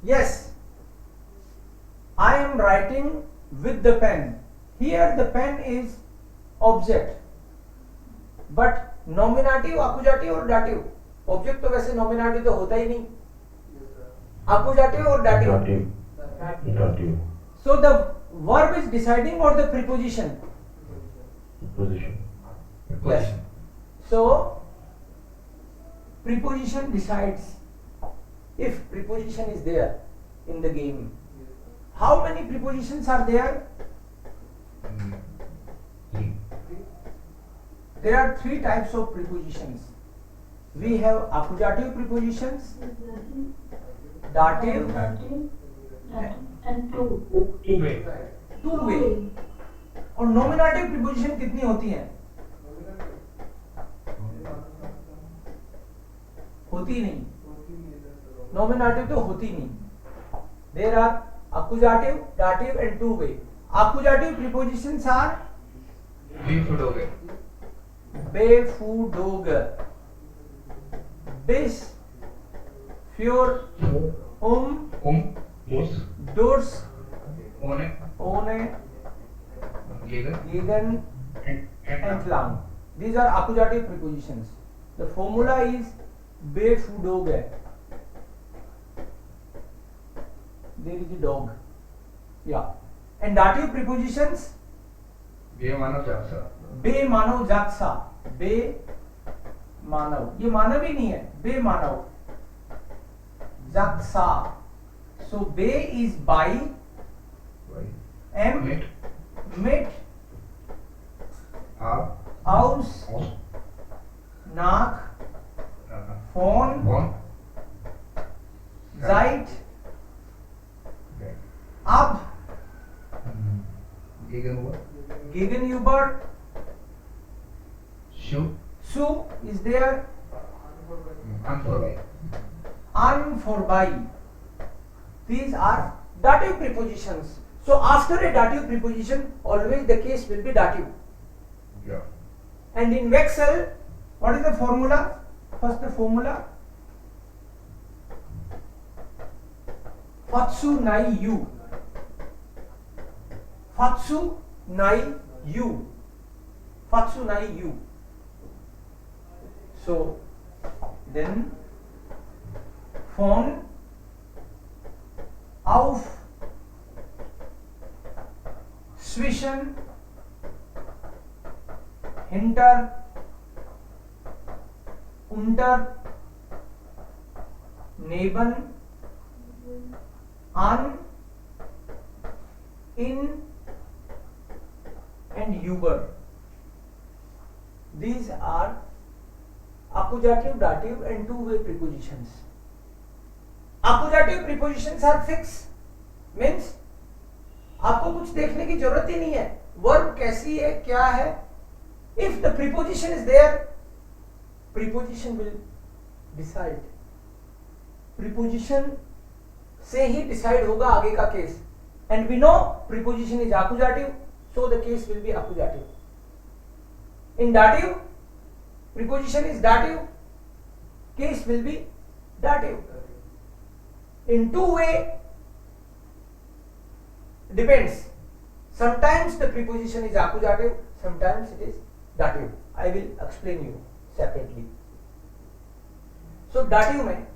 Yes, I am writing with the pen. Here the pen is object, but nominative, accusative और dative. Object तो वैसे nominative तो होता ही नहीं. Accusative और dative. Dative. So the verb is deciding or the preposition? Position. Yes. So preposition decides if preposition is there in the game. How many prepositions are there? There are three types of prepositions. We have accusative prepositions, dative, and two. two way. और nominative preposition कितनी होती हैं? होती नहीं. Nominative तो होती नहीं. There are accusative, dative and two way. Accusative prepositions are befudoge, bis, für, durs, ohne, gegen and lang. These are accusative prepositions. The formula is befudoge. There is a dog. Yeah. And dative prepositions? बे मानव जाक्सा. बे मानव. ये मानव ही नहीं है. बे मानव. जाक्सा. So बे is by. M. Mit. Aus. Nach. Von. Seit. Ab. Gegenüber. Zu is there. An vorbei. These are dative prepositions. So after a dative preposition, always the case will be dative. Yeah. And in Wechsel, what is the formula? First the formula. Fatsu nai you. Fatsu nai you. Fatsu nai you. So then von auf zwischen hinter unter neben an in and über. These are accusative, dative and two-way prepositions. Accusative prepositions are fixed. Means आपको कुछ देखने की जरूरत ही नहीं है. Verb कैसी है, क्या है. If the preposition is there, preposition will decide. Preposition से ही decide होगा आगे का case. And we know preposition is accusative, so the case will be accusative. In dative, preposition is dative, case will be dative. In two-way, depends. Sometimes the preposition is accusative, sometimes it is dative. I will explain you separately. So dative में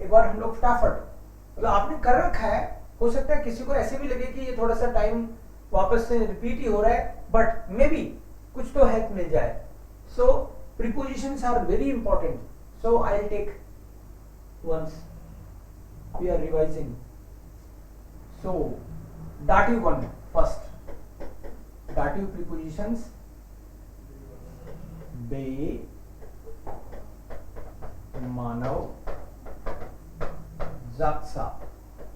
एक बार हम लोग फटाफट मतलब आपने कर रखा है. हो सकता है किसी को ऐसे भी लगे कि ये थोड़ा सा टाइम वापस से रिपीट ही हो रहा है, बट मे बी कुछ तो हेल्प मिल जाए. सो prepositions are very important. So I'll take once we are revising. So dative one first. Dative prepositions. Be, manav, zaksa.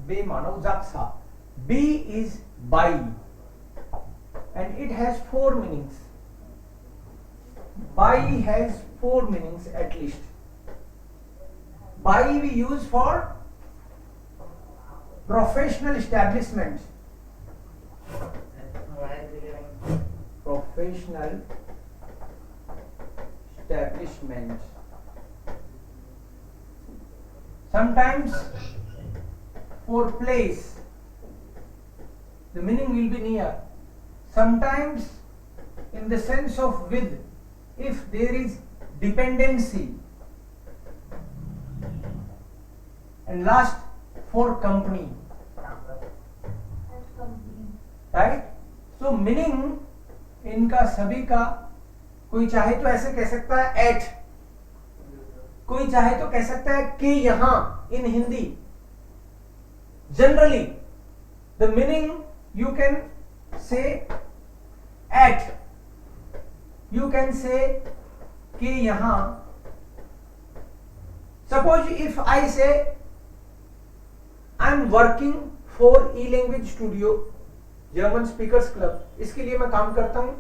Be, manav, zaksa. Be is by, and it has four meanings. By has four meanings at least. By we use for professional establishment. Professional establishment. Sometimes for place, the meaning will be near. Sometimes in the sense of with, if there is dependency. And last, for company. Right? So meaning इनका सभी का, कोई चाहे तो ऐसे कह सकता है एट, कोई चाहे तो कह सकता है कि यहां, in Hindi. Generally the meaning you can say at, you can say कि यहां. Suppose if I say I am working for E language studio, German speakers club, इसके लिए मैं काम करता हूं.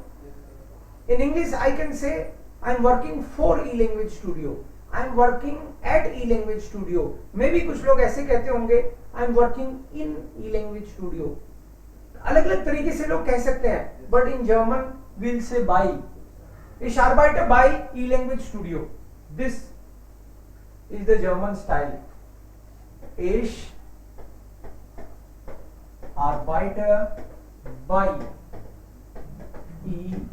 In English I can say I am working for E language studio, I am working at E language studio. मे भी कुछ लोग ऐसे कहते होंगे I am working in E language studio. अलग अलग तरीके से लोग कह सकते हैं, but in German will say बाई. Ich arbeite bei E-Language Studio. This is the German style. Ich arbeite bei E-Language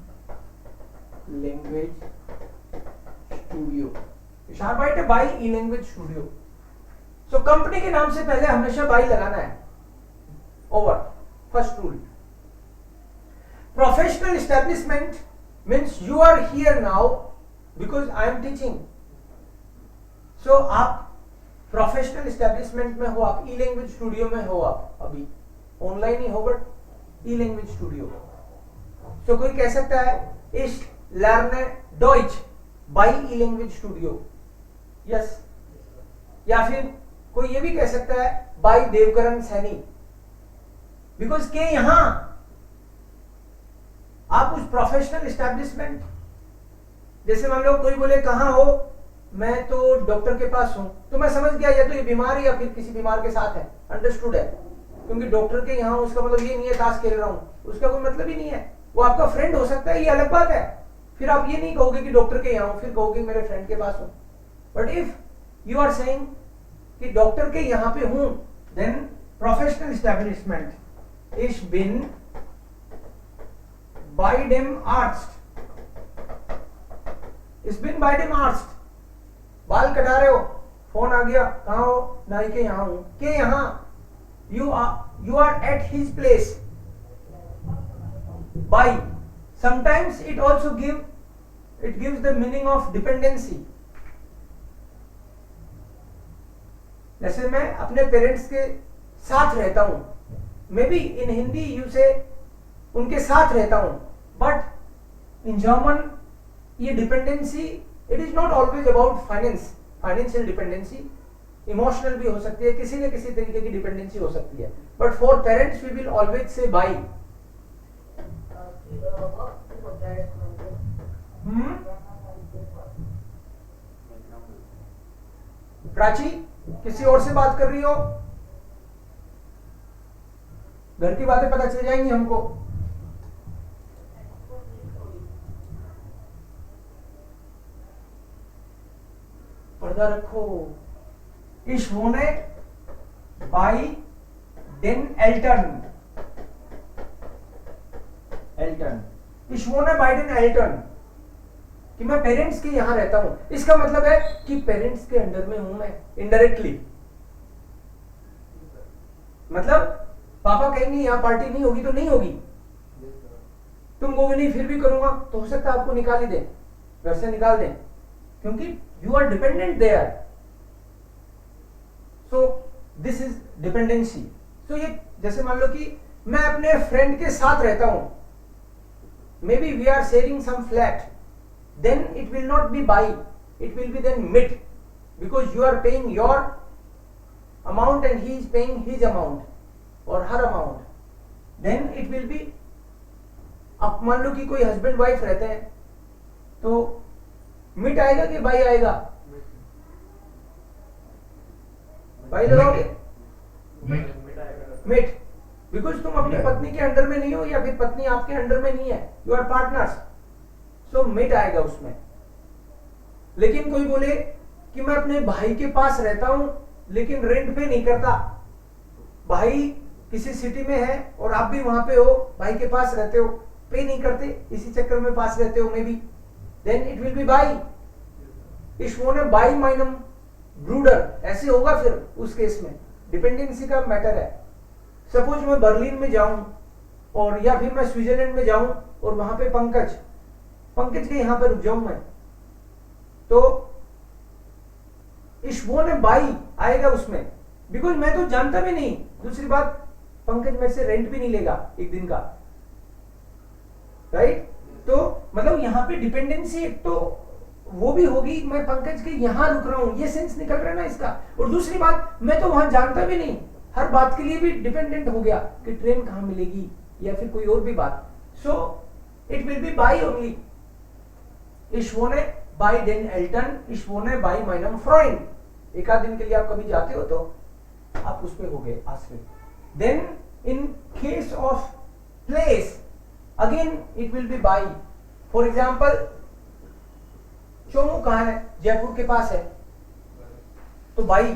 Studio. Ich arbeite bei E-Language Studio. So company के नाम से पहले हमेशा by लगाना है. Over. First rule. Professional establishment means you are here now because I am teaching. So आप professional establishment में हो, आप ई लैंग्वेज स्टूडियो में हो, आप अभी ऑनलाइन ही हो बट ई लैंग्वेज स्टूडियो. सो कोई कह सकता है ich lerne Deutsch by E language studio. Yes. या फिर कोई ये भी कह सकता है by देवकरण सैनी, बिकॉज के यहां आप उस प्रोफेशनल एस्टैब्लिशमेंट, जैसे मान लो कोई बोले कहां हो, मैं तो डॉक्टर के पास हूं, तो मैं समझ गया या तो ये बीमार है या फिर किसी बीमार के साथ है. अंडरस्टूड है. क्योंकि डॉक्टर के यहां उसका मतलब ये नहीं है ताश खेल रहा हूं, उसका कोई मतलब ही नहीं है. वो आपका फ्रेंड हो सकता है, ये अलग बात है. फिर आप ये नहीं कहोगे कि डॉक्टर के यहां हूं, फिर कहोगे मेरे फ्रेंड के पास हूं. But if you are saying कि डॉक्टर के यहां पे हूं, then professional establishment, ich bin bei dem Arzt. Ich bin bei dem Arzt. बाल कटा रहे हो, फोन आ गया, कहां हो, नाई के यहां हूं. के यहां, you are at his place. By. Sometimes it also gives the meaning of dependency. जैसे मैं अपने पेरेंट्स के साथ रहता हूं, may be in Hindi you से उनके साथ रहता हूं, बट इन जर्मन ये dependency, it is not always about financial dependency, emotional भी हो सकती है, किसी न किसी तरीके की डिपेंडेंसी हो सकती है. But for parents we will always say बाई. प्राची किसी और से बात कर रही हो, घर की बातें पता चल जाएंगी हमको. पर्दा रखो. Ich wohne bei den Eltern. Ich wohne bei den Eltern. कि मैं पेरेंट्स के यहां रहता हूं, इसका मतलब है कि पेरेंट्स के अंडर में हूं मैं इनडायरेक्टली. मतलब पापा कहेंगे यहां पार्टी नहीं होगी तो नहीं होगी, तुम कहोगे नहीं फिर भी करूंगा, तो हो सकता है आपको निकाल ही दें, घर से निकाल दें, क्योंकि you are dependent there. So this is dependency. So ये जैसे मान लो कि मैं अपने फ्रेंड के साथ रहता हूं, maybe we are sharing some flat, then it will not be by, it will be then mit, because you are paying your amount and he is paying his amount or her amount. Then it will be, अब मान लो कि कोई husband wife रहते हैं, तो मिट आएगा कि बाई आएगा? बाई लगाओगे? मिट. बिकॉज तुम अपनी पत्नी के अंडर में नहीं हो या फिर पत्नी आपके अंडर में नहीं है, यू आर पार्टनर्स. तो मिट आएगा उसमें. लेकिन कोई बोले कि मैं अपने भाई के पास रहता हूं लेकिन रेंट पे नहीं करता, भाई किसी सिटी में है और आप भी वहां पे हो, भाई के पास रहते हो, पे नहीं करते, इसी चक्कर में पास रहते हो maybe, then it will be बाई. Ich wohne bei meinem ब्रूडर, ऐसे होगा फिर उस केस में. डिपेंडेंसी का मैटर है. सपोज मैं बर्लिन में जाऊं और या फिर मैं स्विट्जरलैंड में जाऊं और वहां पे पंकज के यहां पे रुक जाऊं मैं, तो ich wohne bei आएगा उसमें, बिकॉज मैं तो जानता भी नहीं. दूसरी बात, पंकज मेरे से रेंट भी नहीं लेगा एक दिन का, राइट? तो मतलब यहां पे डिपेंडेंसी एक तो वो भी होगी, मैं पंकज के यहां रुक रहा हूं, ये सेंस निकल रहा है ना इसका. और दूसरी बात, मैं तो वहां जानता भी नहीं, हर बात के लिए भी डिपेंडेंट हो गया कि ट्रेन कहां मिलेगी या फिर कोई और भी बात. So it will be by only. Ich wohne bei den Eltern, ich wohne bei meinem Freund. एक आध दिन के लिए आप कभी जाते हो तो आप उस पे हो गए आश्रित. Then in case of place, again it will be by. For example, Chomu कहाँ है? जयपुर के पास है, तो by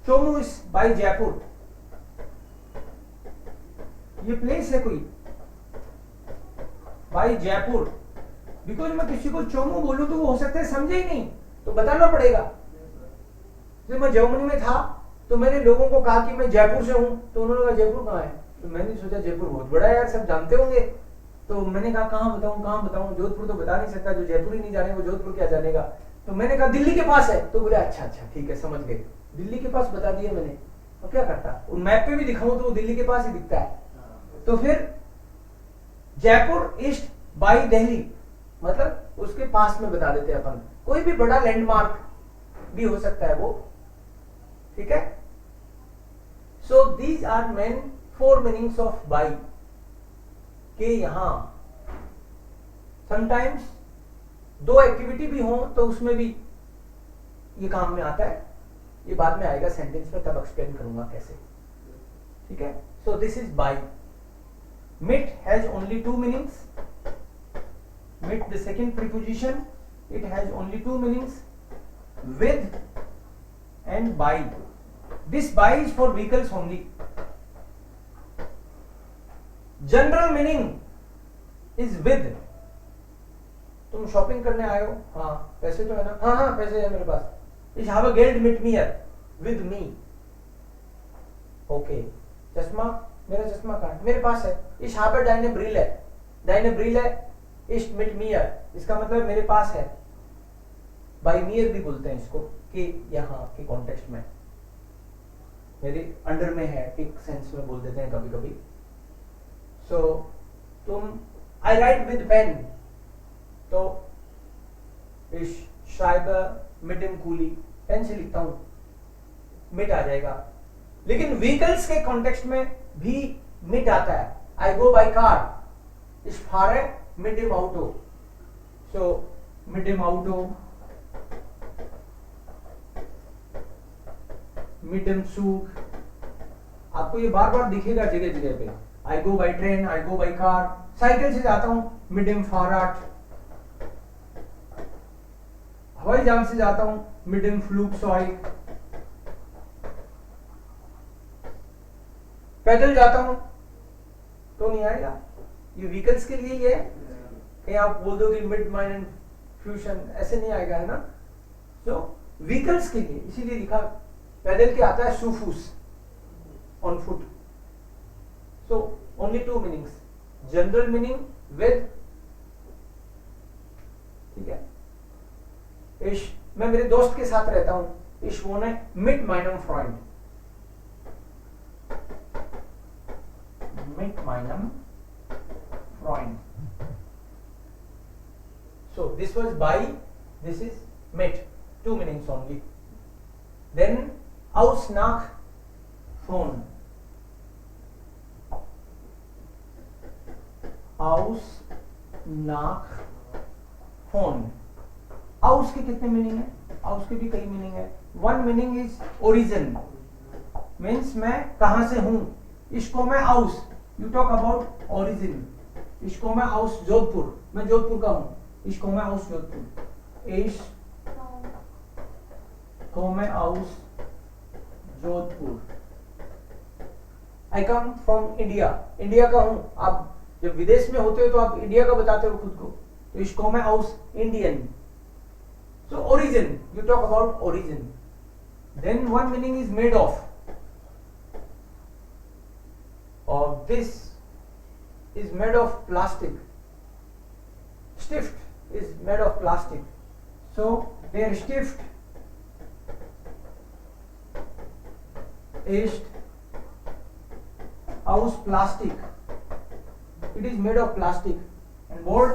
Chomu is by Jaipur. ये प्लेस है कोई, बाई जयपुर. बिकॉज मैं किसी को चोमू बोलूं तो वो हो सकता है समझे ही नहीं, तो बताना पड़ेगा. जब मैं जर्मनी में था तो मैंने लोगों को कहा कि मैं जयपुर से हूं, तो उन्होंने कहा जयपुर कहाँ है? तो मैंने सोचा जयपुर बहुत बड़ा है यार, सब जानते होंगे. तो मैंने कहा कहाँ बताऊं, जोधपुर तो बता नहीं सकता, जो जयपुर ही नहीं जाने वो जोधपुर क्या जानेगा. तो मैंने कहा दिल्ली के पास है, तो बोले अच्छा ठीक है समझ गए, दिल्ली के पास बता दिया मैंने. तो क्या करता, उन मैप पे भी दिखाऊं तो वो दिल्ली के पास ही दिखता है. तो फिर जयपुर ईस्ट बाई दिल्ली, मतलब उसके पास में बता देते हैं अपन. कोई भी बड़ा लैंडमार्क भी हो सकता है वो, ठीक है. So these are main 4 meanings of by के. यहां समटाइम्स 2 एक्टिविटी भी हो तो उसमें भी ये काम में आता है. ये बाद में आएगा सेंटेंस में, तब एक्सप्लेन करूंगा कैसे, ठीक है. सो दिस इज बाई. मिट has only 2 meanings. Mit, the second preposition, it has only 2 meanings, with and by. This by is for vehicles only. General meaning is with. तुम शॉपिंग करने आए हो, हाँ पैसे तो है ना, हाँ पैसे है मेरे पास. Ich habe Geld mit mir, with me. Okay. चश्मा, मेरा चश्मा कहाँ है? मेरे पास है. Ich habe deine Brille. Deine Brille east मिट मियर, इसका मतलब मेरे पास है. बाई मियर भी बोलते हैं इसको, कि यहाँ के कॉन्टेक्स्ट में मेरे अंडर में है, एक सेंस में बोल देते हैं कभी कभी. सो तुम, आई राइट विद पेन, तो ich schreibe mit dem Kuli, pen से लिखता हूं, मिट आ जाएगा. लेकिन व्हीकल्स के कॉन्टेक्स्ट में भी मिट आता है. I go by car, ich fahre mit dem Auto. So mit dem Auto, mit dem Zug. आपको ये बार बार दिखेगा जगह जगह पे. I go by train, I go by car. Cycle से जाता हूँ, mit dem Fahrrad. हवाई जहाज से जाता हूँ, mit dem Flugzeug. पैदल जाता हूँ तो नहीं आएगा. ये व्हीकल्स के लिए ये है. कहीं आप बोल दो कि मिड माइन एंड फ्यूशन, ऐसे नहीं आएगा, है ना. तो व्हीकल्स के लिए इसीलिए लिखा. पैदल के आता है सूफूस, on foot. So only 2 meanings, general meaning with, ठीक है. मैं मेरे दोस्त के साथ रहता हूं, ich wohne mit meinem Freund. Mit meinem Freund. So this was by, this is mit, 2 meanings only. Then aus nach phone. Aus nach phone. Aus के कितने मीनिंग है? Aus के भी कई मीनिंग है. 1 मीनिंग इज ओरिजिन, मीन्स मैं कहां से हूं. इसको मैं aus, you talk about origin. इसको मैं aus जोधपुर, मैं जोधपुर का हूं. इसको मैं aus जोधपुर. इसको मैं aus Jodhpur. I come from India, India का हूं। आप जब विदेश में होते हो तो आप इंडिया का बताते हो खुद को, तो ich komme aus Indien. So origin, you talk about origin. Then one meaning is made of. Or this is made of plastic. Stift is made of plastic. So der Stift ist aus Plastik. It is made of plastic. And board,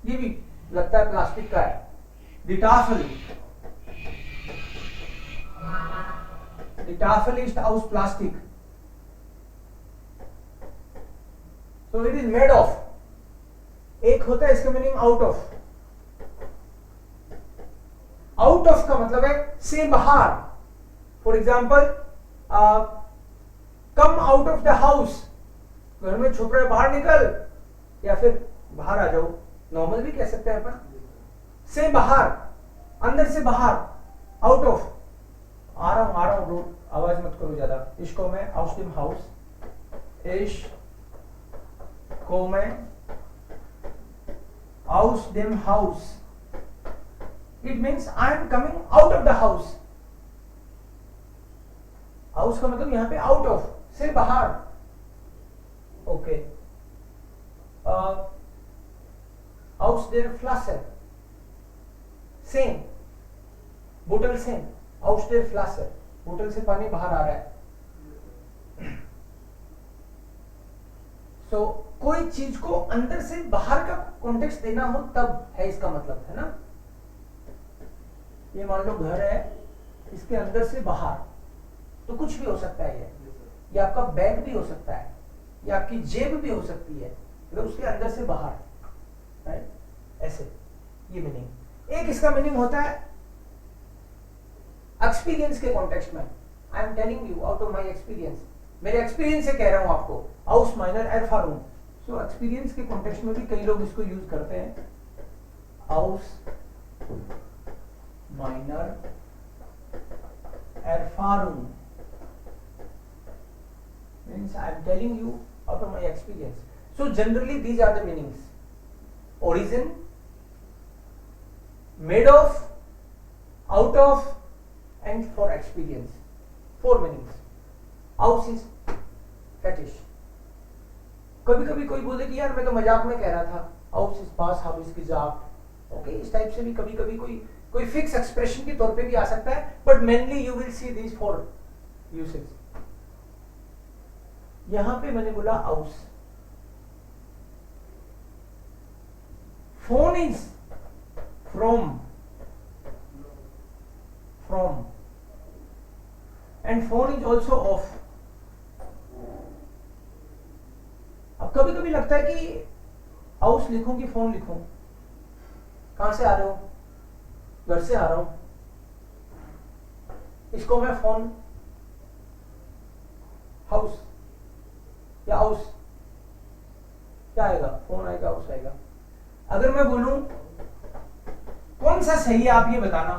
ये भी लगता है plastic का है। The Tafel ist aus Plastik. So it is made of. एक होता है इसका meaning out of. Out of का मतलब है से बाहर। For example come out of the house, घर में छुप रहे बाहर निकल, या फिर बाहर आ जाओ, नॉर्मल भी कह सकते हैं अपन। से बाहर, अंदर से बाहर, आउट ऑफ। आ रहा हूं रोड, आवाज मत करो ज्यादा। इसको मैं aus dem Haus, ich komme aus dem Haus. It means I am coming out of the house. House का मतलब यहाँ पे आउट ऑफ, से बाहर। Okay, aus der Flasche, same, बोतल सेम, aus der Flasche, बोतल से पानी बाहर आ रहा है। सो कोई चीज को अंदर से बाहर का कॉन्टेक्स्ट देना हो तब है इसका मतलब, है ना। ये मान लो घर है, इसके अंदर से बाहर, तो कुछ भी हो सकता है ये आपका बैग भी हो सकता है, या आपकी जेब भी हो सकती है, मतलब उसके अंदर से बाहर, राइट, ऐसे ये मीनिंग। एक इसका मीनिंग होता है एक्सपीरियंस के कॉन्टेक्स्ट में। I am telling you out of my experience, मेरे एक्सपीरियंस से कह रहा हूं आपको। हाउस माइनर एरफारूम, सो एक्सपीरियंस के कॉन्टेक्स्ट में भी कई लोग इसको यूज करते हैं। हाउस माइनर एरफारूम means I am telling you out of my experience. So generally these are the meanings: origin, made of, out of, and for experience. 4 meanings. House is fetish. कभी कभी कोई बोले कि यार मैं तो मजाक में कह रहा था, house is pass, house is gesagt. Okay, इस टाइप से भी कभी कभी कोई फिक्स एक्सप्रेशन के तौर पे भी आ सकता है, but mainly you will see these 4 usage. यहां पे मैंने बोला house. Phone is from and phone is also of. अब कभी कभी लगता है कि हाउस लिखूं कि फोन लिखूं। कहां से आ रहे हो? घर से आ रहा हूं। इसको मैं फोन, हाउस या हाउस, क्या आएगा? फोन आएगा, हाउस आएगा। अगर मैं बोलूं कौन सा सही है आप ये बताना।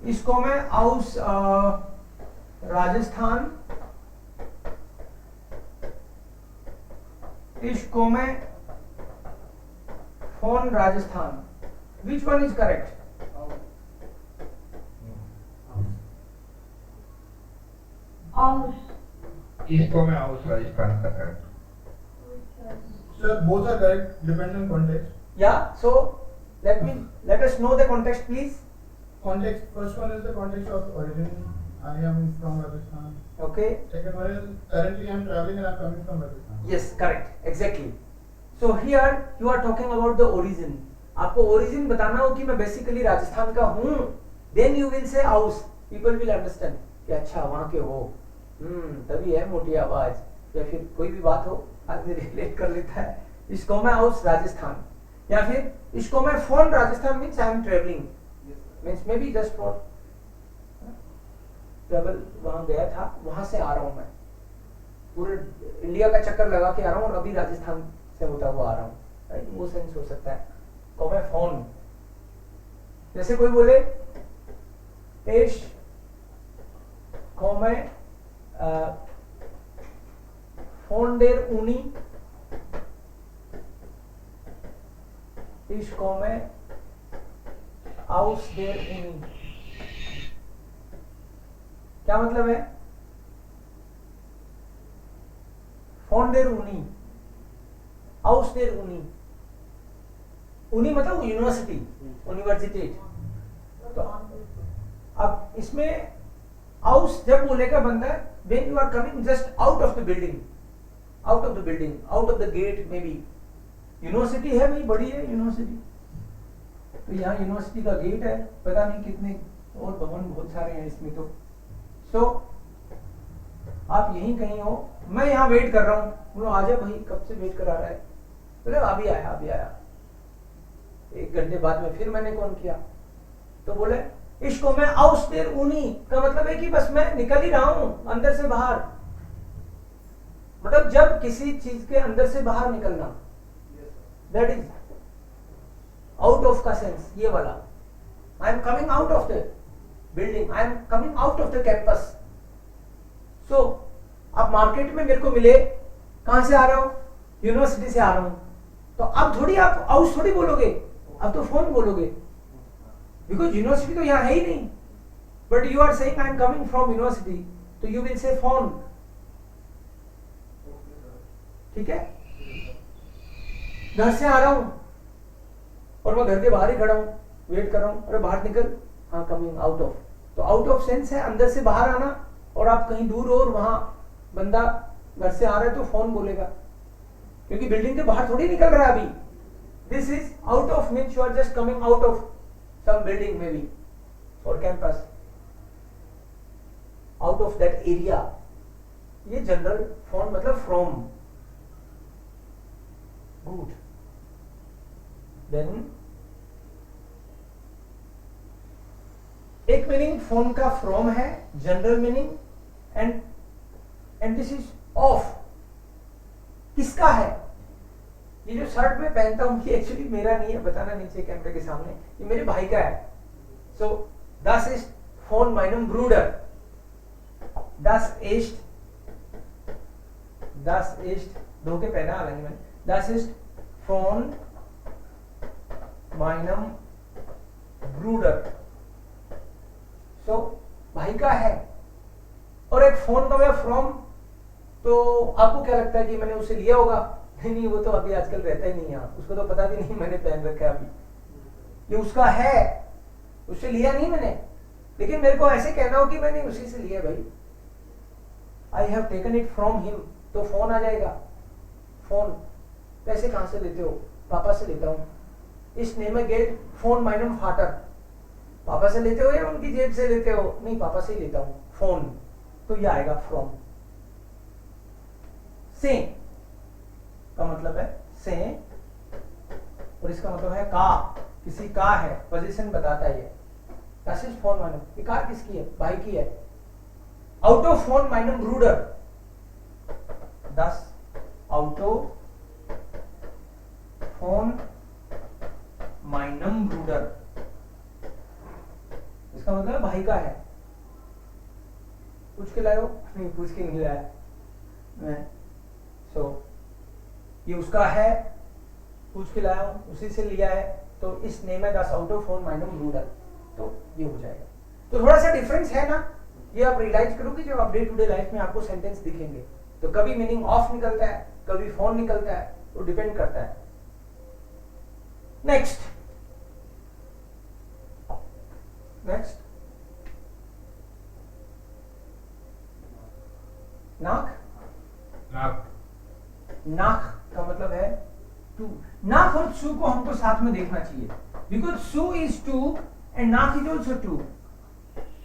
इसको मैं हाउस राजस्थान, इसको मैं phone Rajasthan. Which one is correct? House. इसको मैं हाउस राजस्थान का है। Sir, both are correct, depends on context. Yeah, so let us know the context, please. Context, first one is the context of origin. I am from Rajasthan. Okay. Second one is currently I am traveling and I am coming from Rajasthan. Yes, correct, exactly. So here you are talking about the origin. आपको origin बताना हो कि मैं basically Rajasthan का हूँ, then you will say house. People will understand कि अच्छा वहाँ के हो, तभी है मोटी आवाज, या फिर कोई भी बात हो आदमी रिलेट कर लेता है। इसको मैं हाउस राजस्थान, या फिर इसको मैं phone Rajasthan means I am travelling, means may be just for travel, वहां गया था, वहां से आ रहा हूं, मैं पूरे इंडिया का चक्कर लगा के आ रहा हूं और अभी राजस्थान से होता हुआ आ रहा हूं, राइट, वो सेंस हो सकता है। को मैं फोन, जैसे कोई बोले इश को मैं von der Uni, ich komme aus der Uni। क्या मतलब है? von der Uni, aus der Uni। uni मतलब यूनिवर्सिटी, यूनिवर्सिटेट। तो अब इसमें आउस जब बोलेगा बंदा, when you are coming just out of the building, out of the building, out of the gate, maybe university है भाई, बड़ी है यूनिवर्सिटी, तो यहाँ यूनिवर्सिटी का गेट है, पता नहीं कितने और भवन बहुत सारे हैं इसमें। तो सो आप यहीं कहीं हो, मैं यहाँ वेट कर रहा हूँ, बोलो आजा भाई, कब से वेट करा रहा है? बोले अभी आया अभी आया। 1 घंटे बाद में फिर मैंने कॉल किया, तो बोले इसको मैं आउस देर ऊनी का मतलब है कि बस मैं निकल ही रहा हूं अंदर से बाहर। मतलब जब किसी चीज के अंदर से बाहर निकलना, दैट इज आउट ऑफ का सेंस, ये वाला। I am coming out of the building, I am coming out of the campus. So आप मार्केट में मेरे को मिले, कहां से आ रहा हूं? यूनिवर्सिटी से आ रहा हूं। तो अब थोड़ी आप आउस थोड़ी बोलोगे, अब तो फोन बोलोगे, बिकॉज यूनिवर्सिटी तो यहाँ है ही नहीं। But you are saying I am coming from university, तो यू विल से फोन। ठीक है, घर से आ रहा हूं और मैं घर के बाहर ही खड़ा हूं, वेट कर रहा हूं, अरे बाहर निकल, हाँ कमिंग आउट ऑफ। तो आउट ऑफ सेंस है अंदर से बाहर आना, और आप कहीं दूर हो और वहां बंदा घर से आ रहा है तो फोन बोलेगा, क्योंकि बिल्डिंग के बाहर थोड़ी निकल रहा है अभी। This is out of means you are just coming out of some building maybe or campus, out of that area। ये जनरल फॉर्म मतलब from। good, then एक मीनिंग फोन का from है, general meaning, and this is of. किसका है? ये जो shirt में पहनता हूं ये एक्चुअली मेरा नहीं है, बताना नीचे कैमरे के सामने, ये मेरे भाई का है। सो das ist von meinem Bruder, das ist धो के पहना हालांकि मैंने, das ist von meinem Bruder। सो भाई का है। और एक फोन का फ्रॉम, तो आपको क्या लगता है कि मैंने उसे लिया होगा? नहीं, वो तो अभी आजकल रहता ही नहीं यहाँ, उसको तो पता भी नहीं मैंने पहन रखा है अभी। ये उसका है, उससे लिया नहीं मैंने, लेकिन मेरे को ऐसे कहना हो कि मैंने उसी से लिया भाई, I have taken it from him, तो फोन आ जाएगा। फोन पैसे कहां से लेते हो? पापा से लेता हूं। इस नेम गेट फोन माइनम फाटर, पापा से लेते हो या उनकी जेब से लेते हो? नहीं, पापा से ही लेता हूं फोन, तो ये आएगा फ्रॉम। से का मतलब है से, और इसका मतलब है का, किसी का है, पोजीशन बताता है ये। Das ist von meinem, ये कार किसकी है? भाई की है। Auto von meinem Bruder, das Auto von meinem Bruder, इसका मतलब भाई का है। पूछ के लाए हो? नहीं, पूछ के नहीं लाया मैं। सो ये उसका है, पूछ के लाया हूं, उसी से लिया है, तो इस नेम है das Auto von meinem Bruder, तो ये हो जाएगा। तो थोड़ा सा डिफरेंस है ना, ये आप रियलाइज करोगे जब आप डे टू डे लाइफ में आपको सेंटेंस दिखेंगे। तो कभी मीनिंग ऑफ निकलता है, कभी फोन निकलता है, तो डिपेंड करता है। नेक्स्ट नाक। नाक का मतलब है टू। नाक और सू को हमको साथ में देखना चाहिए, बिकॉज सू इज टू एंड नाक इज ऑल्सो टू,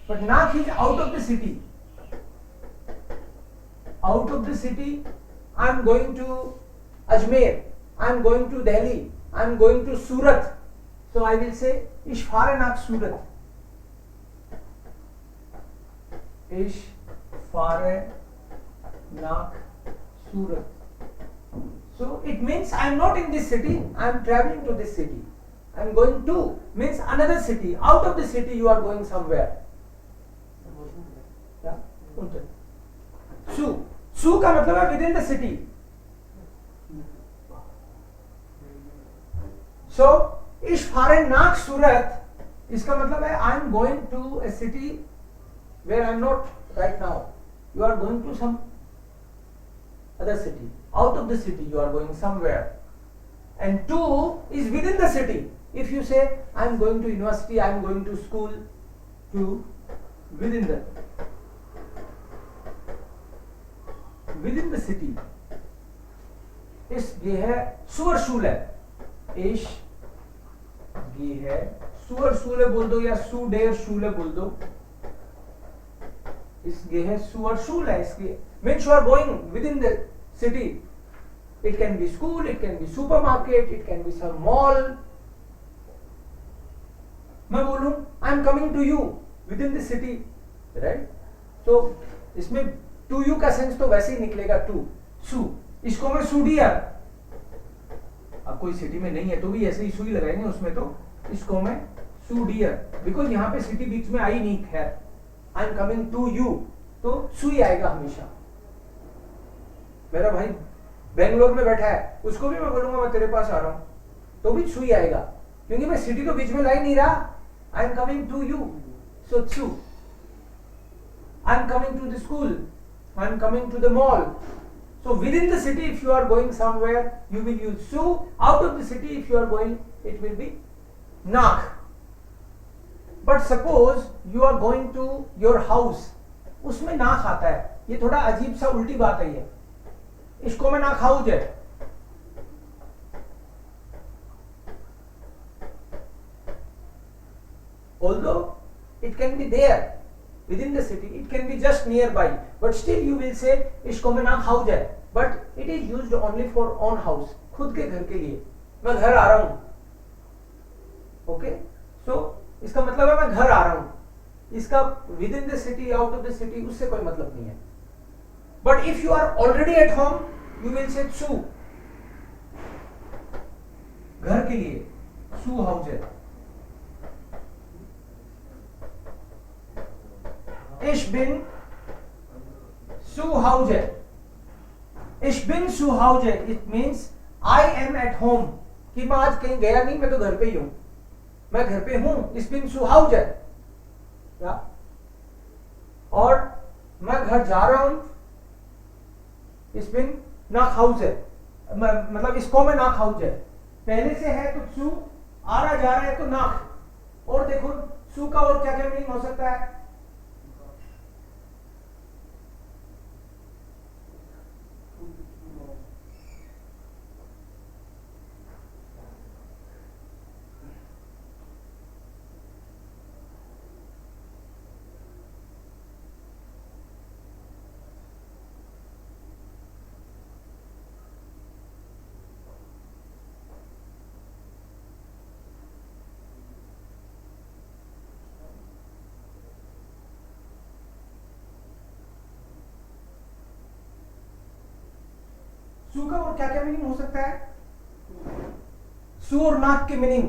बट नाक is out of the city. Out of the city, I am going to Ajmer, I am going to Delhi, I am going to Surat, so I will say इश फारे नाक सूरत, इश फारे नाक सूरत। So it means I am not in this city, I am traveling to this city. I am going to means another city. Out of the city you are going somewhere. Yeah. Su. सू का मतलब है within the city. So इश फारेन नाक सूरत, इसका मतलब है I am going to a city where I am not right now. You are going to some other city, out of the city you are going somewhere. And to is within the city. If you say I am going to university, I am going to school, to within the city. इस ये है सुअर शूल है. इश ये है सुअर शूल है बोल दो, या सू डेयर शूल है बोल दो. इस ये है सुअर शूल है. इसके means you are going within the city. It can be school, it can be supermarket, it can be some mall. मैं बोलूं I am coming to you within the city, right? So इसमें to you का sense तो वैसे ही निकलेगा to, सू. इसको मैं सू dear, अब कोई सिटी में नहीं है तो भी ऐसे ही सुई लगाएंगे उसमें, तो इसको मैं सू डियर, बिकॉज यहाँ पे सिटी बीच में आई नहीं है. I am coming to you, तो सुई आएगा हमेशा. मेरा भाई बेंगलोर में बैठा है, उसको भी मैं बोलूंगा मैं तेरे पास आ रहा हूं, तो भी सुई आएगा, क्योंकि मैं सिटी तो बीच में ला ही नहीं रहा. I am coming to you, so सू. I am coming to the school, I am coming to the mall. So within the city if you are going somewhere you will use सू. Out of the city if you are going it will be नाक. But suppose you are going to your house, उसमें नाक आता है. ये थोड़ा अजीब सा उल्टी बात है ये. इसको मैं ना खाऊं जे. Although it can be there within the city, it can be just nearby, but still you will say इसको मैं ना खाऊं जे. But it is used only for own house, खुद के घर के लिए. मैं घर आ रहा हूं. Okay, so इसका मतलब है मैं घर आ रहा हूं. इसका within the city, out of the city उससे कोई मतलब नहीं है. But if you are already at home, you will say सू. घर के लिए सू हाउस है. Ich bin zu Hause. Ich bin zu Hause. It means I am at home. कि मैं आज कहीं गया नहीं, मैं तो घर पे ही हूं. मैं घर पे हूं. Ich bin zu Hause. क्या? और मैं घर जा रहा हूं. Ich bin nach Hause. मतलब इसको मैं nach Hause. पहले से है तो सू, आ रहा जा रहा है तो नाक. और देखो सू का और क्या क्या मीनिंग हो सकता है. सू का और क्या क्या मीनिंग हो सकता है. सू और नाक की मीनिंग.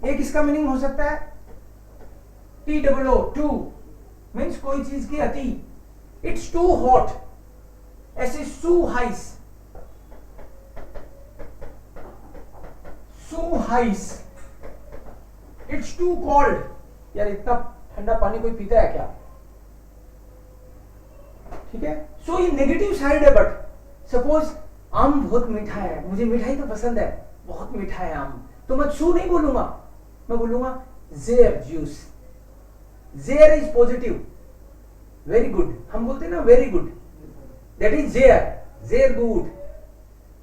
एक इसका मीनिंग हो सकता है TOO, टू मीन्स कोई चीज की अति. इट्स टू हॉट, ऐसे सू हाइस. सू हाइस. It's too cold. यार इतना ठंडा पानी कोई पीता है क्या. ठीक है. सो ये नेगेटिव साइड है. बट सपोज आम बहुत मीठा है, मुझे मिठाई तो पसंद है, बहुत मीठा है आम, तो मैं सू नहीं बोलूंगा, मैं बोलूंगा जेर जूस. जेर इज पॉजिटिव, वेरी गुड. हम बोलते हैं ना वेरी गुड, दैट इज जेर. जेर गुड.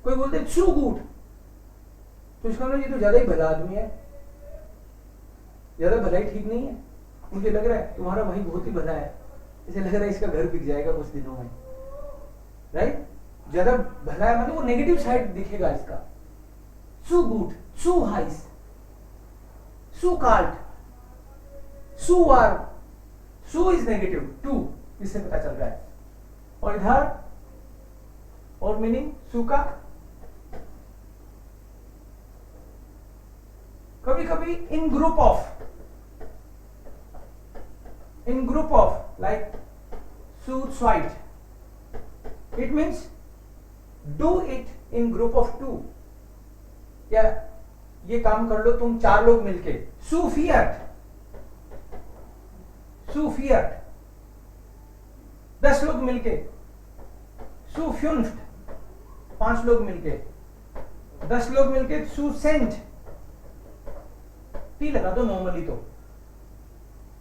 कोई बोलते हैं सू गुड, तो इसका मतलब ये तो ज्यादा ही भला आदमी है. ज्यादा भलाई ठीक नहीं है. मुझे लग रहा है तुम्हारा भाई बहुत ही भला है, इसे लग रहा है इसका घर बिक जाएगा कुछ दिनों में, राइट. ज्यादा भला है मतलब वो नेगेटिव साइड दिखेगा इसका. सू गुड, सू हाइस, सू काल्ट, सू वार. सू इज नेगेटिव, टू, इससे पता चल रहा है. और इधर और मीनिंग सू का कभी कभी इन ग्रुप ऑफ लाइक सूट स्वाइट. It means do it in group of 2, या ये काम कर लो तुम 4 लोग मिलके, सूफियत 10 लोग मिलके, सूफ्युन्फ्ट 5 लोग मिलके, 10 लोग मिलके, सूसेंट टी लगा दो नॉर्मली। तो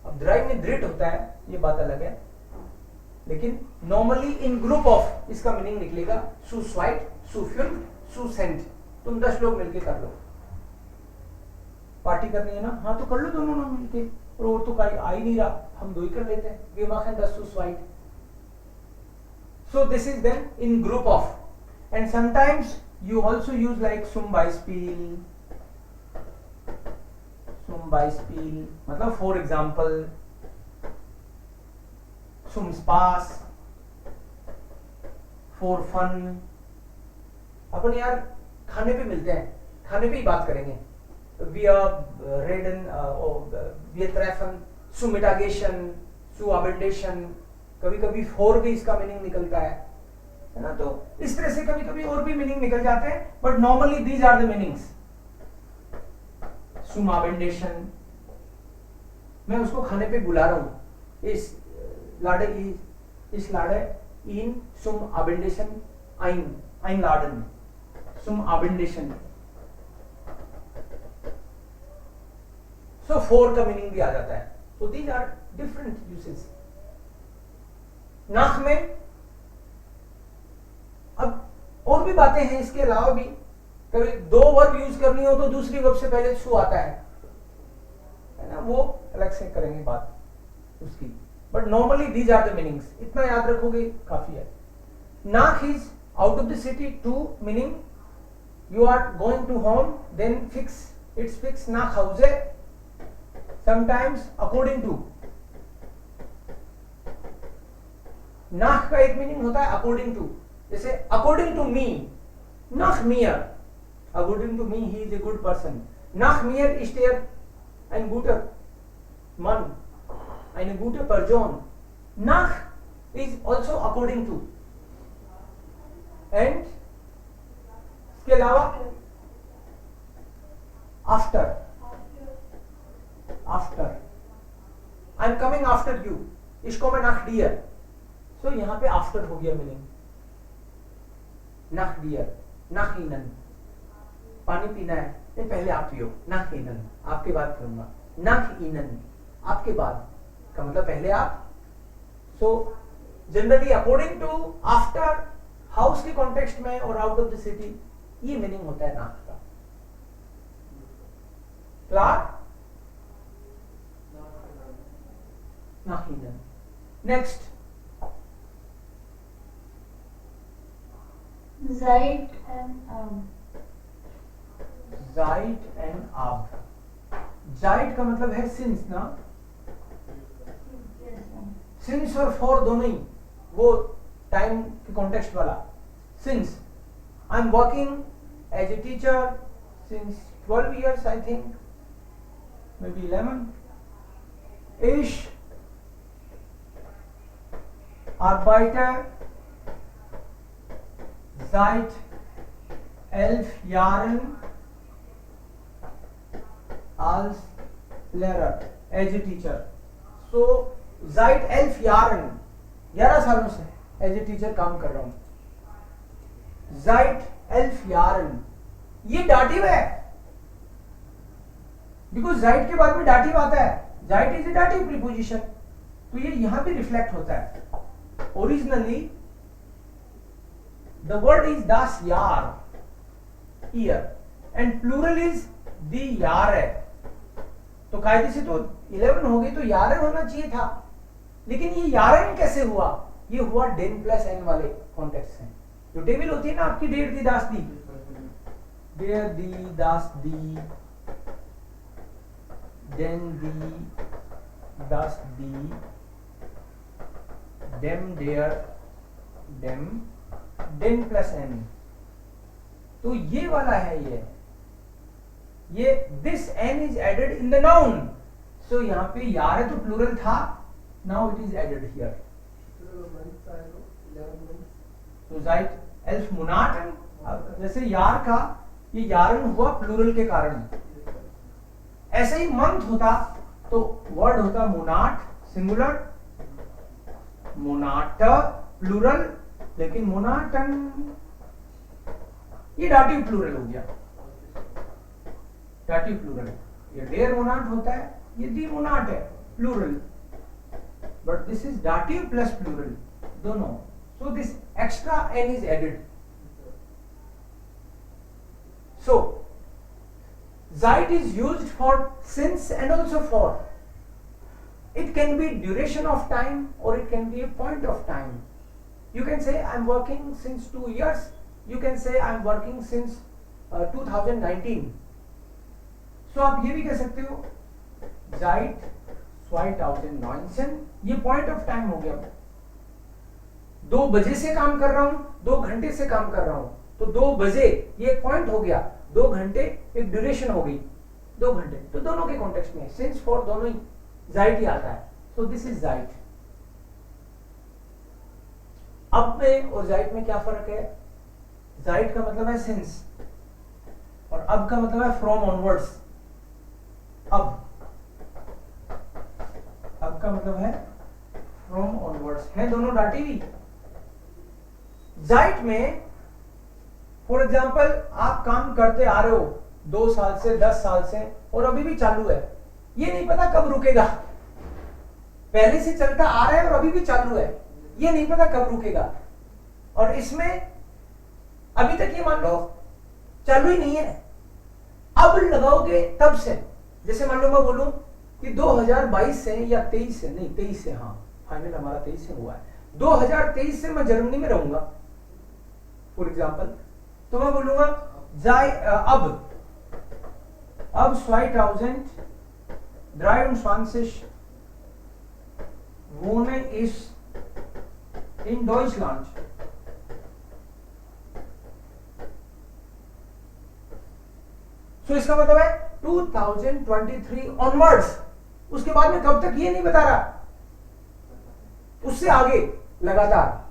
अब द्राइव में दृढ़ होता है, ये बात अलग है, लेकिन नॉर्मली इन ग्रुप ऑफ इसका मीनिंग निकलेगा सुस्वाइट, सुफ्युन्फ्ट, सुसेंट। तुम 10 लोग मिलके कर लो, पार्टी करनी है ना, हाँ तो कर लो दोनों ना मिलके, और तो कोई आ ही नहीं रहा, हम 2 ही कर लेते हैं, wir machen das zu zweit. So this is then in group of, and sometimes you also use like zum Beispiel मतलब for example, zum Spaß, for fun। अपन यार खाने पे मिलते हैं, खाने पे ही बात करेंगे, wir reden, wir treffen zu Mittagessen, zu Abendessen, कभी कभी फोर भी इसका मीनिंग निकलता है ना, तो इस तरह से कभी कभी और भी मीनिंग निकल जाते हैं, but normally these are the meanings. zum Abendessen, मैं उसको खाने पे बुला रहा हूं, इस लाड़े ihn zum Abendessen einladen, zum Abendessen। So four का मीनिंग भी आ जाता है। So these are different uses। नाख में अब और भी बातें हैं इसके अलावा भी, कभी 2 वर्ब यूज करनी हो तो दूसरी वर्ब से पहले सु आता है ना, वो अलग से करेंगे बात उसकी, but normally these are the meanings, इतना याद रखोगे काफी है। नाख is out of the city, to meaning you are going to home, then fix, it's fix नाख हाउसे, समटाइम्स अकॉर्डिंग टू। नाख का एक मीनिंग होता है अकॉर्डिंग टू, जैसे according to me, nach mir, according to me he is a good person, nach mir ist ein guter Mann, eine gute Person। nach is also according to, and इसके अलावा after, I am coming after you, इसको मैं nach dir, so यहाँ पे after हो गया meaning, nach dir, nach ihnen, पानी पीना है, नहीं पहले आप पियो, nach ihnen, आपके बाद पीऊंगा, nach ihnen, आपके बाद का मतलब पहले आप। So generally according to, after, house के कॉन्टेक्स्ट में और आउट ऑफ द सिटी, ये मीनिंग होता है nach का। Clear? nach ihnen। Next Seit and Seit and ab। Seit का मतलब है since ना, since और for दोनों ही, वो टाइम के कॉन्टेक्स्ट वाला। since I am working as a teacher since 12 years I think, maybe 11। Ich arbeite seit 11 Jahren als Lehrer, as a teacher। So seit 11 Jahren, 11 सालों से as a teacher काम कर रहा हूं। seit 11 Jahren, ये dative है, because seit के बाद में डाटिव आता है, seit is a dative preposition, तो ये यहां भी रिफ्लेक्ट होता है। Originally the word is das Jahr, year, and plural is die Jahre। तो कायदे से तो 11 हो गई तो यारन होना चाहिए था, लेकिन ये यारन कैसे हुआ? ये हुआ den प्लस n वाले कॉन्टेक्स्ट से। जो टेबल होती है ना आपकी, डेर दी दास दी, डेर दी दास दी, den दी दास दी, dem der dem, den plus n, तो ये वाला है ये this n is added in the noun, so यहाँ पे यार तो प्लूरल था, now it is added here। तो जाइट एल्फ मोनाटन, जैसे यार का ये यारन हुआ प्लूरल के कारण, ऐसे ही मंथ होता तो वर्ड होता मोनाट सिंगुलर, मोनाट प्लूरल, लेकिन मोनाटन ये डाटिव प्लूरल हो गया, डाटिव प्लूरल। ये डेयर मोनाट होता है, ये दी मोनाट है plural, but this is dative plus plural दोनों, so this extra n is added. So zeit is used for since and also for. It can be duration of time or it can be a point of time. You can say I'm working since 2 years. You can say I'm working since 2019. So आप ये भी कह सकते हो seit 2019, ये point of time हो गया। 2 बजे से काम कर रहा हूं, 2 घंटे से काम कर रहा हूं, तो 2 बजे ये एक पॉइंट हो गया, 2 घंटे एक ड्यूरेशन हो गई, 2 घंटे, तो दोनों के कॉन्टेक्स्ट में सिंस फॉर दोनों ही जाइट ही आता है। सो दिस इज जाइट। अब में और जाइट में क्या फर्क है? जाइट का मतलब है सिंस और अब का मतलब है फ्रॉम ऑनवर्ड्स। अब का मतलब है फ्रॉम ऑनवर्ड्स, है दोनों डाटिव। जाइट में फॉर एग्जाम्पल आप काम करते आ रहे हो 2 साल से 10 साल से और अभी भी चालू है, ये नहीं पता कब रुकेगा, पहले से चलता आ रहा है और अभी भी चालू है, ये नहीं पता कब रुकेगा। और इसमें अभी तक ये मान लो चालू ही नहीं है, अब लगाओगे तब से, जैसे मान लो मैं बोलूं कि 2022 से या 23 से, नहीं 23 से, हाँ फाइनल हमारा 23 से हुआ है, 2023 से मैं जर्मनी में रहूंगा फॉर एग्जाम्पल, तो मैं बोलूंगा अब 2023 wohne ich in Deutschland। सो इसका मतलब है 2023 ऑनवर्ड्स, उसके बाद में कब तक ये नहीं बता रहा, उससे आगे लगातार।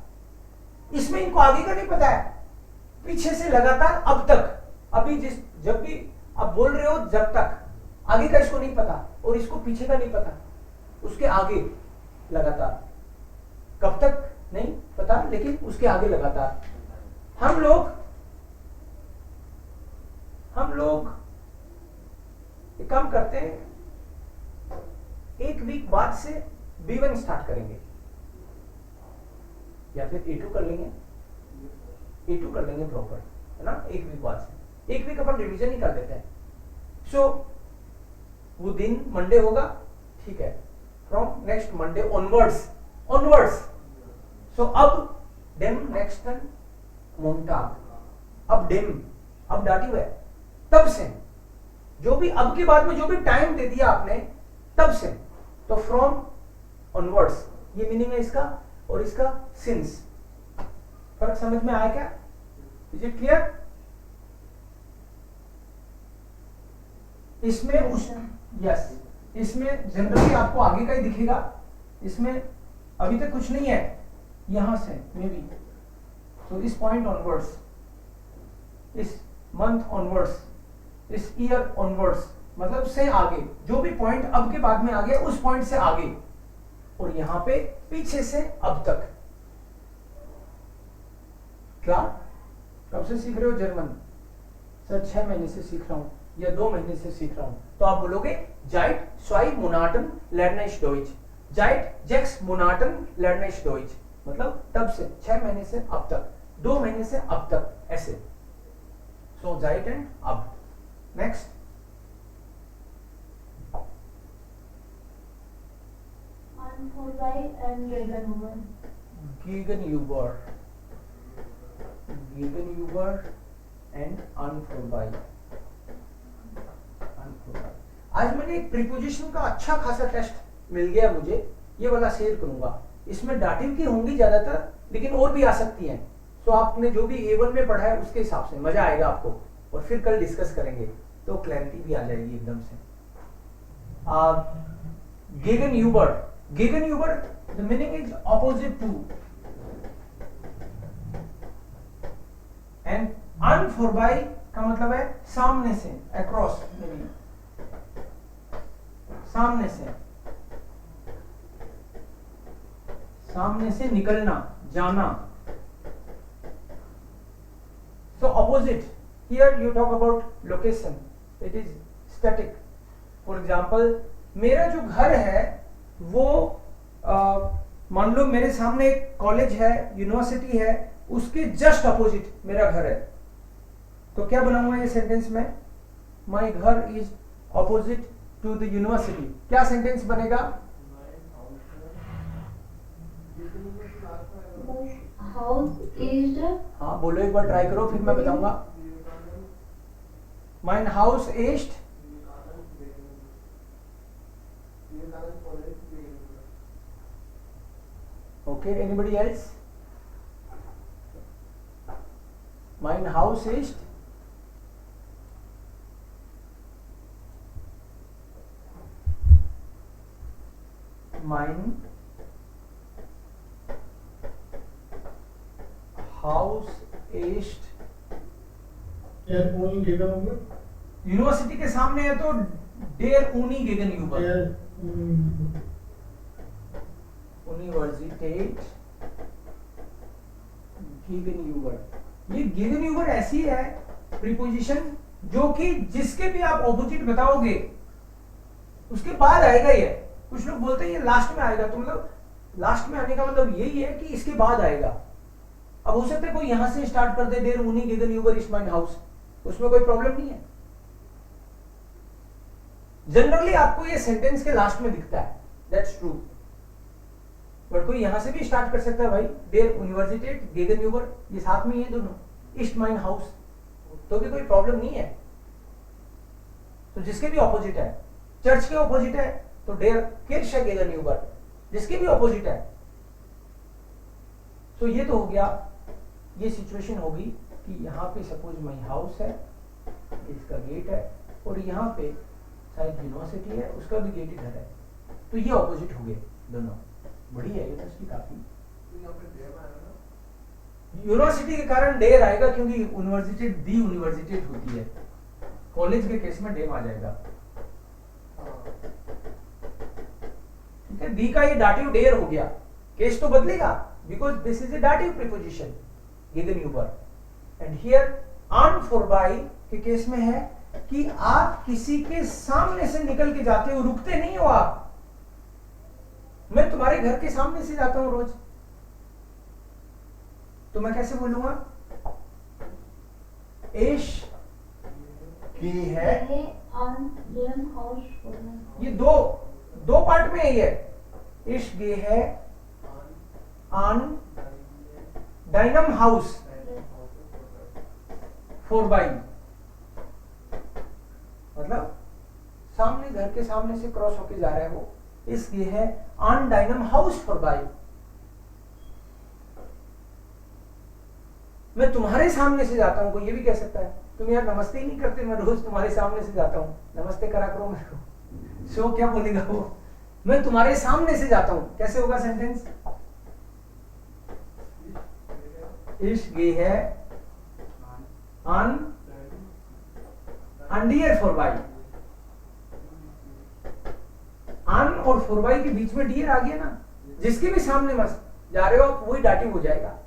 इसमें इनको आगे का नहीं पता है, पीछे से लगातार अब तक, अभी जब भी आप बोल रहे हो जब तक, आगे का इसको नहीं पता और इसको पीछे का नहीं पता, उसके आगे लगातार, कब तक नहीं पता लेकिन उसके आगे लगातार। हम लोग एक काम करते हैं, 1 वीक बाद से B1 स्टार्ट करेंगे या फिर A2 कर लेंगे, A2 कर लेंगे प्रॉपर, है ना। 1 वीक बाद से 1 वीक अपन रिवीजन ही कर देते हैं। सो वो दिन मंडे होगा, ठीक है, फ्रॉम नेक्स्ट मंडे ऑनवर्ड्स। सो अब डेम नेक्स्ट मोन्टाग, अब डेम, अब डाटिव है, तब से, जो भी अब के बाद में जो भी टाइम दे दिया आपने तब से, तो फ्रॉम ऑनवर्ड्स, ये मीनिंग है इसका, और इसका सिंस। फर्क समझ में आया क्या? Is it clear? इसमें यस, इसमें जनरली आपको आगे का ही दिखेगा, इसमें अभी तक कुछ नहीं है, यहां से मे बी, तो इस पॉइंट ऑनवर्ड्स, इस मंथ ऑनवर्ड्स, इस ईयर ऑनवर्ड्स, मतलब से आगे, जो भी पॉइंट अब के बाद में आ गया उस पॉइंट से आगे, और यहां पे पीछे से अब तक। क्या कब से सीख रहे हो जर्मन? सर 6 महीने से सीख रहा हूं या 2 महीने से सीख रहा हूं, तो आप बोलोगे जाइट 2 Monaten lerne ich Deutsch, जाइट 6 Monaten lerne ich Deutsch, मतलब तब से, 6 महीने से अब तक, 2 महीने से अब तक, ऐसे। सो जाइट एंड अब। Next, Anfallei and Gegenüber. Gegenüber and Anfallei। आज मैंने एक प्रीपोजिशन का अच्छा खासा टेस्ट मिल गया मुझे, ये वाला शेयर करूंगा। इसमें डाटिव की होंगी ज्यादातर, लेकिन और भी आ सकती हैं। सो आपने जो भी A1 में पढ़ा है उसके हिसाब से मजा आएगा आपको, और फिर कल डिस्कस करेंगे तो क्लैरिटी भी आ जाएगी एकदम से। Gegenüber, the meaning is opposite to, ऑन फॉर बाय का मतलब है सामने से, अक्रॉस, सामने से निकलना, जाना. So opposite, here you talk about location, it is static. For example, मेरा जो घर है वो मान लो मेरे सामने एक कॉलेज है, यूनिवर्सिटी है, उसके जस्ट अपोजिट मेरा घर है. तो क्या बनाऊंगा ये सेंटेंस में? माई घर is opposite to the university. क्या सेंटेंस बनेगा? House is the हाँ बोलो, एक बार ट्राई करो फिर मैं बताऊंगा. Mine house east. Okay, anybody else? Mein Haus ist mein Haus ist Der Uni gegenüber. University के सामने है तो डेर ऊनी गेगनयूबर. Der यूनिवर्सिटेट गेगनयूबर. ये गेगनयूबर ऐसी है प्रीपोजिशन जो कि जिसके भी आप ऑपोजिट बताओगे उसके बाद आएगा. ये कुछ लोग बोलते हैं ये लास्ट में आएगा, तो मतलब लास्ट में आने का मतलब यही है कि इसके बाद आएगा. अब हो सकता है कोई यहां से स्टार्ट कर दे, देर ऊनी गेगनयूबर इज माइन हाउस, उसमें कोई प्रॉब्लम नहीं है. जनरली आपको ये सेंटेंस के लास्ट में दिखता है, दैट्स ट्रू. बट कोई यहां से भी स्टार्ट कर सकता है भाई, देर यूनिवर्सिटेट गेगनयूबर, ये साथ में ही है दोनों, ईस्ट माइन हाउस, तो भी कोई प्रॉब्लम नहीं है. तो जिसके भी ऑपोजिट है, चर्च के ऑपोजिट है तो डेर किर्che गेगनयूबर, जिसके भी ऑपोजिट है. तो ये तो हो गया, ये सिचुएशन होगी कि यहाँ पे सपोज माई हाउस है, इसका गेट है, और यहाँ पे शायद यूनिवर्सिटी है, उसका भी गेट इधर है, तो ये ऑपोजिट हो गए दोनों. बढ़िया है ये तो इसकी काफी. यूनिवर्सिटी के कारण डेर आएगा क्योंकि यूनिवर्सिटी दी यूनिवर्सिटी होती है. कॉलेज के केस में डेम आ जाएगा. ठीक है, दी का ये डाटिव डेर हो गया, केस तो बदलेगा because this is a dative preposition गेगनयूबर. एंड हियर ऑन फॉर बाय के केस में है कि आप किसी के सामने से निकल के जाते हो, रुकते नहीं हो आप. मैं तुम्हारे घर के सामने से जाता हूं रोज, तो मैं कैसे बोलूंगा? एश की है. on dem Haus wohnen. ये दो पार्ट में है ये. इश गे है ऑन डाइनम हाउस फॉर बाई, मतलब सामने, घर के सामने से क्रॉस होके जा रहा है वो. इसलिए है ऑन डाइनम हाउस फॉर बाई. मैं तुम्हारे सामने से जाता हूं, कोई ये भी कह सकता है तुम यार नमस्ते ही नहीं करते, मैं रोज तुम्हारे सामने से जाता हूं, नमस्ते करा करो मेरे को. सो क्या बोलेगा वो? मैं तुम्हारे सामने से जाता हूं, कैसे होगा सेंटेंस? इश गे है ऑन अंडियर फॉर बाई. ऑन और फॉर बाई के बीच में डियर आ गया ना, जिसके भी सामने मस्त जा रहे हो आप वही डाटिव हो जाएगा.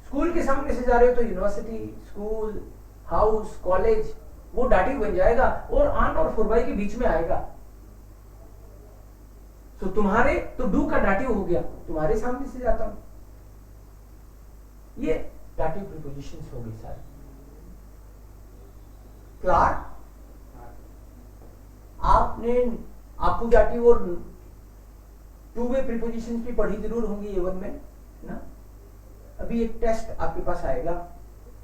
स्कूल के सामने से जा रहे हो तो यूनिवर्सिटी, स्कूल, हाउस, कॉलेज, वो डाटिव बन जाएगा और ऑन और फॉर बाई के बीच में आएगा. तो तुम्हारे तो डू का डाटिव हो गया, तुम्हारे सामने से जाता हूं. ये डाटिव प्रीपोजिशंस हो गई सारी. क्लार आपने आकुजाटिव और टू वे प्रीपोजिशंस भी पढ़ी जरूर होंगी A1 में ना. अभी एक टेस्ट आपके पास आएगा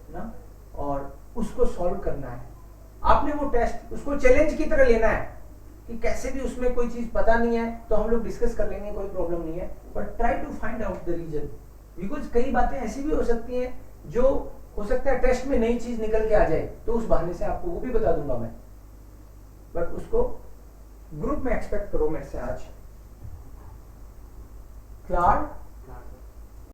ना, और उसको सॉल्व करना है. आपने वो टेस्ट उसको चैलेंज की तरह लेना है कि कैसे भी उसमें कोई चीज पता नहीं है तो हम लोग डिस्कस कर लेंगे, कोई प्रॉब्लम नहीं है. But try to find out the reason, because कई बातें ऐसी भी हो सकती हैं जो हो सकता है टेस्ट में नई चीज निकल के आ जाए, तो उस बहाने से आपको वो भी बता दूंगा मैं. बट उसको ग्रुप में एक्सपेक्ट करो मेरे से आज. क्लार